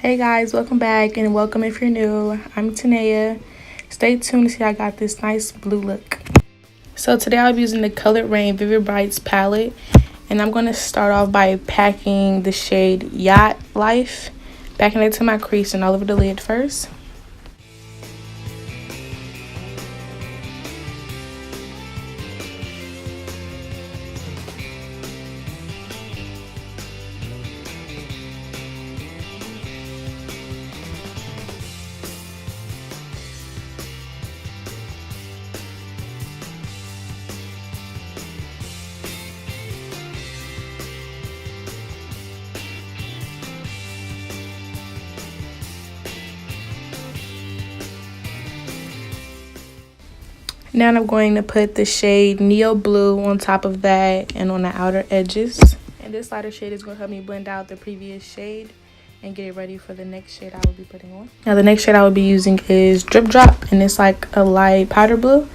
Hey guys, welcome back and welcome if you're new. I'm Tanaeah. Stay tuned to see I got this nice blue look. So today I'll be using the colored Raine Vivid Brights palette, and I'm going to start off by packing the shade Yacht Life, packing it to my crease and all over the lid first. Now I'm going to put the shade Neo Blue on top of that and on the outer edges. And this lighter shade is going to help me blend out the previous shade and get it ready for the next shade I will be putting on. Now the next shade I will be using is Drip Drop, and it's like a light powder blue.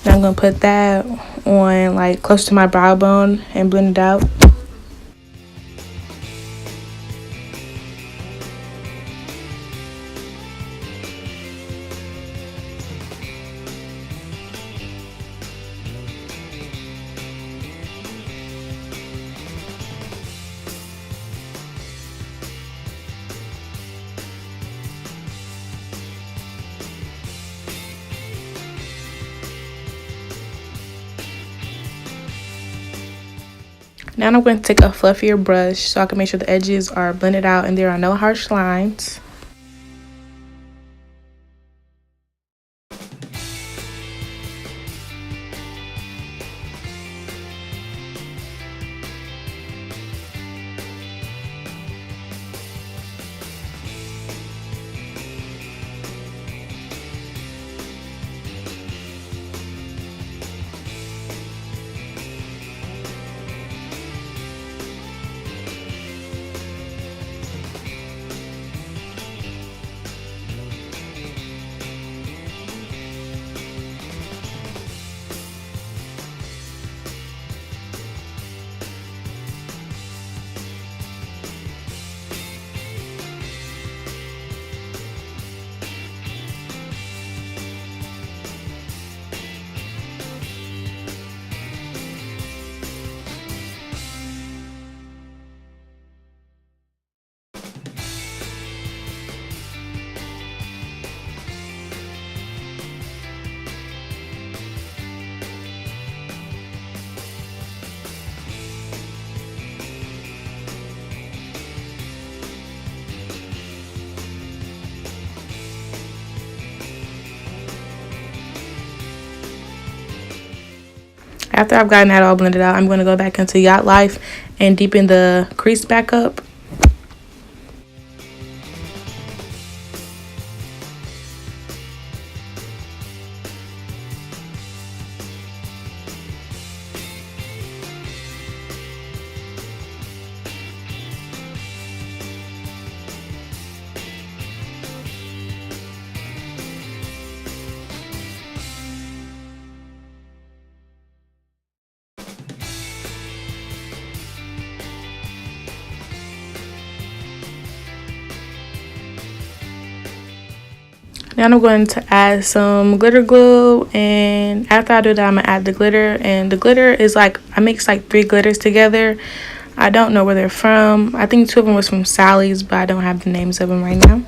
And I'm going to put that on like close to my brow bone and blend it out. Now I'm going to take a fluffier brush so I can make sure the edges are blended out and there are no harsh lines. After I've gotten that all blended out, I'm going to go back into Yacht Life and deepen the crease back up. Now I'm going to add some glitter glue, and after I do that, I'm going to add the glitter. And the glitter is like, I mixed like 3 glitters together. I don't know where they're from. I think 2 of them was from Sally's, but I don't have the names of them right now.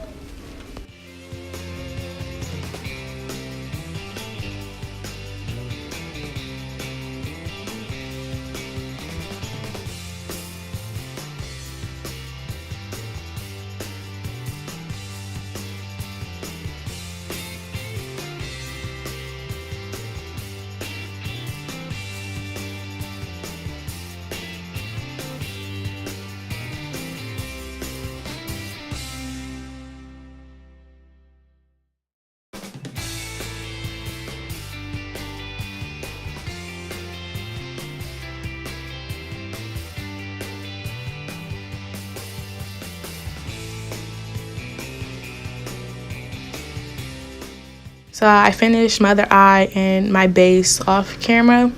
So I finished my other eye and my base off camera.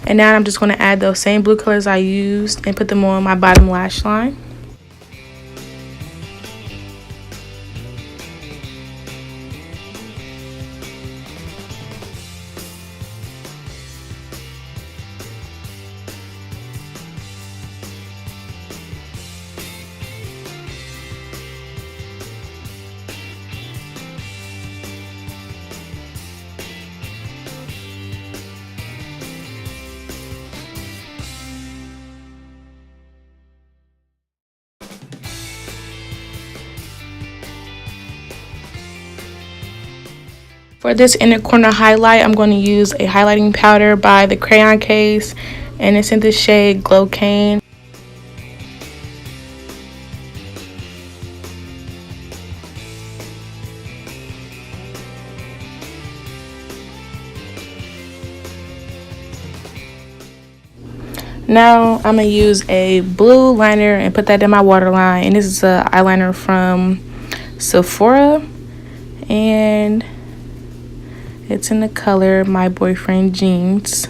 And now I'm just going to add those same blue colors I used and put them on my bottom lash line. For this inner corner highlight, I'm going to use a highlighting powder by the Crayon Case, and it's in the shade Glow Cane. Now I'm going to use a blue liner and put that in my waterline, and this is an eyeliner from Sephora, and it's in the color My Boyfriend Jeans.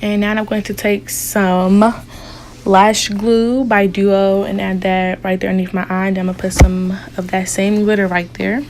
And now I'm going to take some lash glue by Duo and add that right there underneath my eye. And I'm going to put some of that same glitter right there.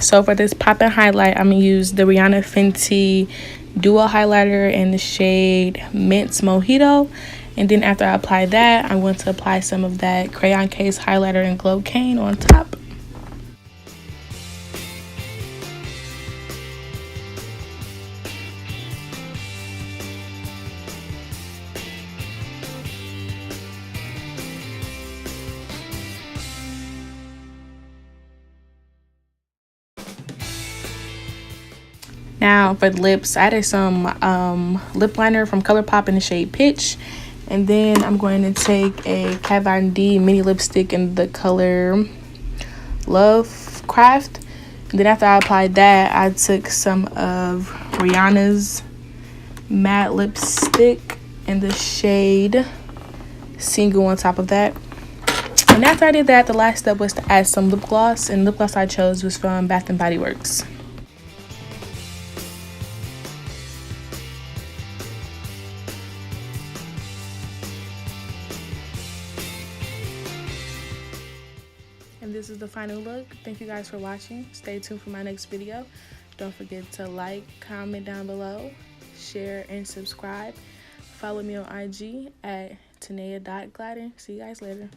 So for this poppin' highlight, I'm going to use the Rihanna Fenty Duo Highlighter in the shade Mint Mojito. And then after I apply that, I'm going to apply some of that Crayon Case highlighter in Glow Cane on top. Now for the lips, I added some lip liner from ColourPop in the shade Pitch. And then I'm going to take a Kat Von D mini lipstick in the color Love Craft. And then after I applied that, I took some of Rihanna's matte lipstick in the shade Single on top of that. And after I did that, the last step was to add some lip gloss. And the lip gloss I chose was from Bath & Body Works. And this is the final look. Thank you guys for watching. Stay tuned for my next video. Don't forget to like, comment down below, share, and subscribe. Follow me on IG at Tanaeah.Gladden. See you guys later.